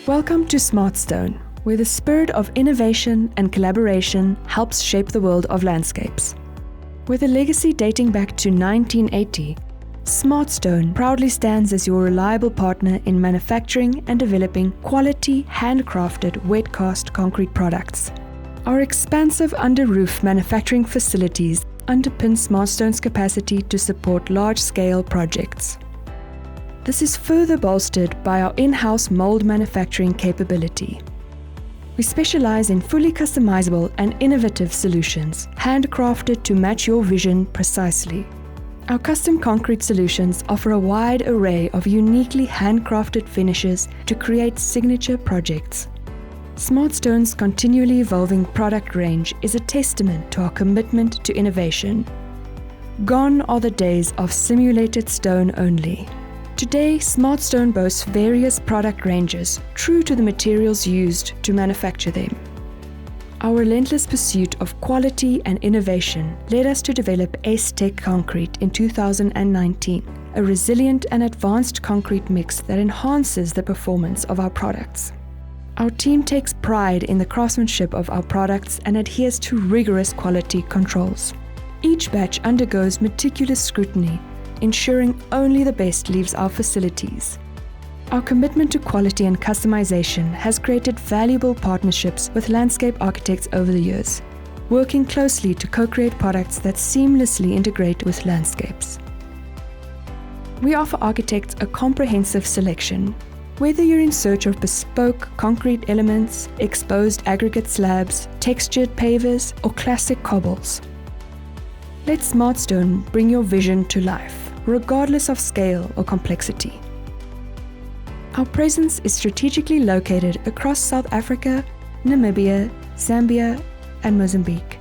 Welcome to SmartStone, where the spirit of innovation and collaboration helps shape the world of landscapes. With a legacy dating back to 1980, SmartStone proudly stands as your reliable partner in manufacturing and developing quality, handcrafted wet cast concrete products. Our expansive under-roof manufacturing facilities underpin SmartStone's capacity to support large-scale projects. This is further bolstered by our in-house mold manufacturing capability. We specialize in fully customizable and innovative solutions, handcrafted to match your vision precisely. Our custom concrete solutions offer a wide array of uniquely handcrafted finishes to create signature projects. SmartStone's continually evolving product range is a testament to our commitment to innovation. Gone are the days of simulated stone only. Today, SmartStone boasts various product ranges true to the materials used to manufacture them. Our relentless pursuit of quality and innovation led us to develop S-Tech Concrete in 2019, a resilient and advanced concrete mix that enhances the performance of our products. Our team takes pride in the craftsmanship of our products and adheres to rigorous quality controls. Each batch undergoes meticulous scrutiny, ensuring only the best leaves our facilities. Our commitment to quality and customization has created valuable partnerships with landscape architects over the years, working closely to co-create products that seamlessly integrate with landscapes. We offer architects a comprehensive selection. Whether you're in search of bespoke concrete elements, exposed aggregate slabs, textured pavers, or classic cobbles, let SmartStone bring your vision to life, regardless of scale or complexity. Our presence is strategically located across South Africa, Namibia, Zambia, and Mozambique.